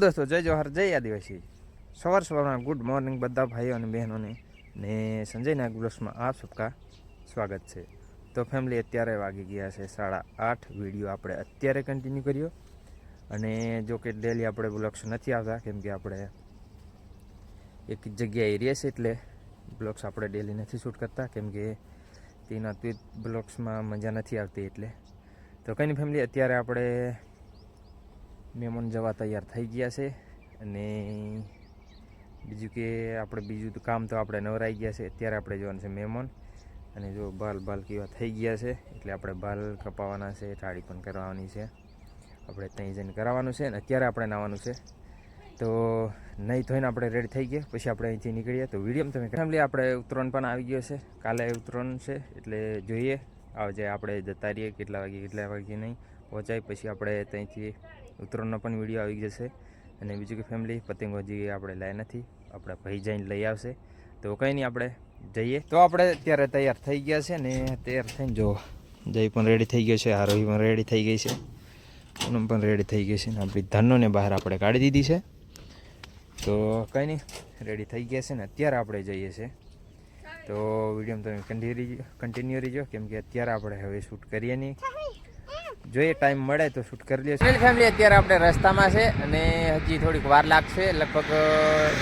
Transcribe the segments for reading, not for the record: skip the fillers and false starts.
दोस्तों जय जोहर जय आदिवासी सवार गुड मॉर्निंग बदा भाईओ और बहनों ने संजय नाग ब्लॉग्स में आप सबका स्वागत है। तो फैमिली अत्यारे वागी गया है 8:30 वीडियो आपणे अत्यारे कंटिन्यू कर्यो अने जो कि डेली आपणे ब्लॉग्स नहीं आता केम के आपणे एक जग्याए रहीए छीए एटले ब्लॉग्स आपणे डेली नहीं शूट करता केम के तेना ब्लॉग्स में मजा नहीं आती एटले। तो कई नहीं फैमिली अत्यारे आपणे मेहमान जवा तैयार थई गया है अने बीजू के आपणे बीजू तो काम तो आपणे नवराई गया है। अत्यारे आपणे जोवानुं छे मेहमान अने जो बाल बाल केवा थई गया है एटले आपणे बाल कपावाना छे, टाળી पण करवानी छे, आपणे तहीं जईने कराववानुं छे अने अत्यारे आपणे नाहवानुं छे। तो नहीं थईने आपणे रेडी थई गया पछी आपणे અહીંથી નીકળીએ। तो विडियो में तमे फैमिली आपणे उतरण पण આવી गयो छे, काले उतरण छे एटले जोईए आवजे आपणे जता रहीए કેટલા વાગે नहीं पहोंचाय पछी आपणे तહીંથી उतरणનો पण विडियो આવી जशे। અને બીજું કે ફેમિલી પતંગો હજી આપણે લાવી નથી, આપણા ભાઈ જઈને લઈ આવશે। તો કંઈ નહીં આપણે જઈએ। તો આપણે અત્યારે તૈયાર થઈ ગયા છે ને તૈયાર થઈને જો જય પણ રેડી થઈ ગયો છે, આરોહી પણ રેડી થઈ ગઈ છે, પૂનમ પણ રેડી થઈ ગઈ છે ને આપણી ધનોને બહાર આપણે કાઢી દીધી છે। તો કંઈ નહીં રેડી થઈ ગયા છે ને અત્યારે આપણે જઈએ છીએ। તો વિડીયોમાં તમે કન્ટિન્યુ રહીજો કેમ કે અત્યારે આપણે હવે શૂટ કરીએ નહીં, જોઈએ टाइम મળે तो शूट कर लीए। फैमिली अत्यारे आपणे रस्तामां छे अने हजी थोड़ीक वार लागशे, लगभग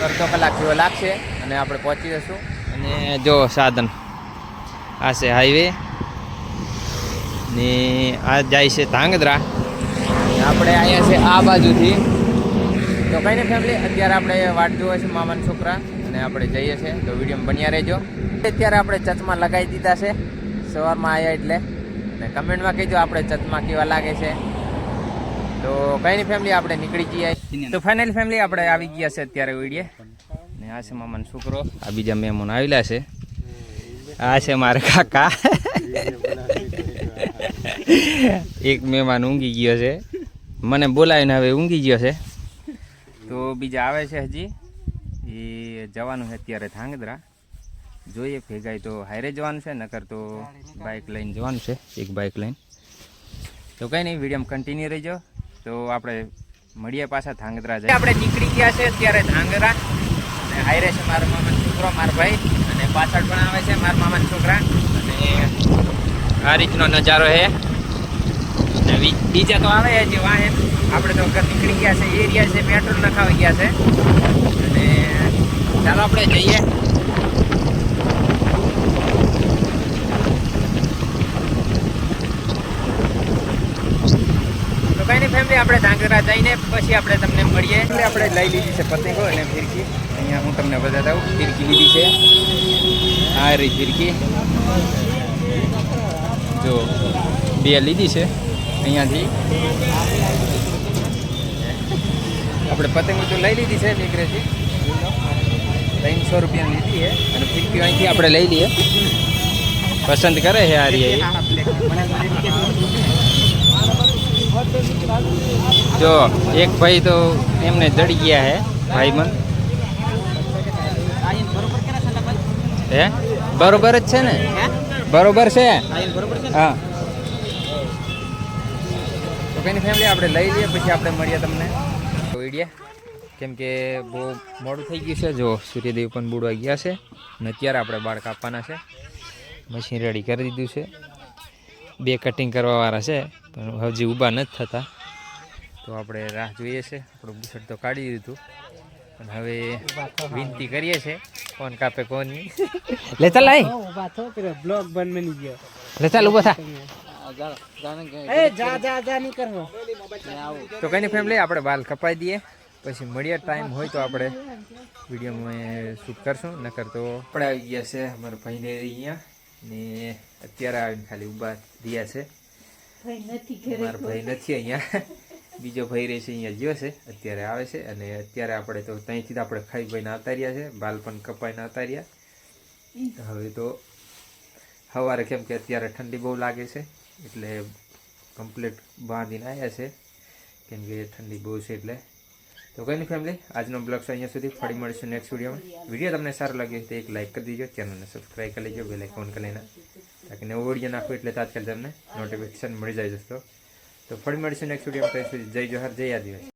अर्धो कलाक जेवो लागशे अने आपणे पहोंची जशुं। अने जो साधन आ छे हाईवे ने आ जाय छे धांगध्रा, आपणे आया छे आ बाजुथी। तो कई नहीं फैमिली अत्यारे आपणे वाट जोवे छे मामाना छोकरा अने आपणे जईए छे। तो विडियोमां बन्या रहेजो। अत्यारे आपणे चश्मा लगावी दीधा छे सवारमां आया एटले कमेंट में कहीजो आपणे चश्मा केवा लागे छे। तो कई नहीं फैमिली आपणे निकળી जઈએ। तो फाइनल फैमिली आपणे આવી ગયા છે અત્યારે ઓઈડીએ ને આ છે મામાનો છોકરો, આ બીજા મહેમાન આવેલા છે, આ છે મારા કાકા, એક મહેમાન ઊંઘી ગયો છે, મને બોલાવીને હવે ઊંઘી ગયો છે। તો બીજા આવે છે હજી, એ જવાનું છે અત્યારે ધાંગધ્રા, જોઈએ ભેગાય तो हायरे जवानुं छे नकर तो बाइक लईने जवानुं छे, एक बाइक लईने। तो कई नहीं विडियो में कंटिन्यू रहीजो। तो आपणे मळीए पाछा धांगध्रा जाय। आपणे નીકળી ગયા છે અત્યારે ધાંગધ્રા અને હાયરે છે મારો મામાનો છોકરો, મારો भाई અને પાછળ પણ આવે છે મારા મામાના છોકરા અને આ રીતનો નજારો છે। અને બીજા તો આવે છે જે વાહન, આપણે તો નીકળી ગયા છે એરિયા છે પેટ્રોલ નખાવી ગયા છે અને ચાલો આપણે જઈએ। फैमिली आपणे धांगध्रा जईने पछी आपणे तमने मळीए। એટલે આપણે લઈ લીધી છે પતંગો અને ફિરકી, અહીંયા હું તમને બતાવું ફિરકી લીધી છે, આ રહી ફિરકી જો બે લીધી છે અહીંયાથી। આપણે પતંગો તો લઈ લીધી છે નીકળેથી 300 રૂપિયાની લીધી છે અને ફિરકી અહીંથી આપણે લઈ લઈએ, પસંદ કરે છે આ રહી। जो एक भाई तो एमने जड़ी गया है भाई मन है बरोबर ज छे ने बरोबर छे हाँ। तो कई फैमिली आपणे लई लीए पछी आपणे मळीए तमने विडियो केम के बहु मोडું થઈ ગયું છે। जो सूर्यदेव पण बुडवा गया છે અને અત્યારે આપણે બાળ કાપવાના છે, મશીન રેડી કરી દીધું છે, બે કટિંગ કરવાવાળા છે પણ હજી ઊભા નથી થતા। तो આપણે રાહ જોઈએ છે, આપણું બુશર્ટ તો કાઢી દીધું પણ હવે વિનંતી કરીએ છે કોણ કાપે કોણ નહીં। લે ચાલ આય ઊભા થો પેલો બ્લોગ બન બની ગયો, લે ચાલ ઊભા થા એ જા જા જા નહીં કરવો। તો કઈ નહીં ફેમિલી આપણે બાલ કપાઈ દઈએ પછી મળીએ, ટાઈમ હોય તો આપણે વિડીયોમાં શૂટ કરશું, નકર તો આપણે આવી ગયા છે અમારા ભાઈને અહીંયા ને અત્યારે આવીને ખાલી ઊભા રહ્યા છે। મારા ભાઈ નથી અહીંયા, બીજો ભાઈ રહે છે અહીંયા જ્યો છે અત્યારે આવે છે અને અત્યારે આપણે તો ત્યાંથી જ આપણે ખાઈ ભાઈને આવતા રહ્યા છે, બાલ પણ કપાઈને આવતા રહ્યા। હવે તો સવારે કેમ કે અત્યારે ઠંડી બહુ લાગે છે એટલે કમ્પ્લીટ બાંધીને આવ્યા છે કેમ કે ઠંડી બહુ છે એટલે। તો કંઈ નહીં ફેમિલી આજનો બ્લોગ છે અહીંયા સુધી, ફરી મળીશું નેક્સ્ટ વિડીયોમાં। વિડીયો તમને સારો લાગ્યો તો એક લાઇક કરી દીજો, ચેનલને સબસ્ક્રાઈબ કરી લેજો, બેલ આઇકન કરી લેना ताकि नવો વિડીયો નાખો એટલે તાત્કાલિક તમને નોટિફિકેશન મળી જાય દોસ્તો। तो फरी મળીશું નેક્સ્ટ વિડીયોમાં। જય જોહર જય આદિવાસી।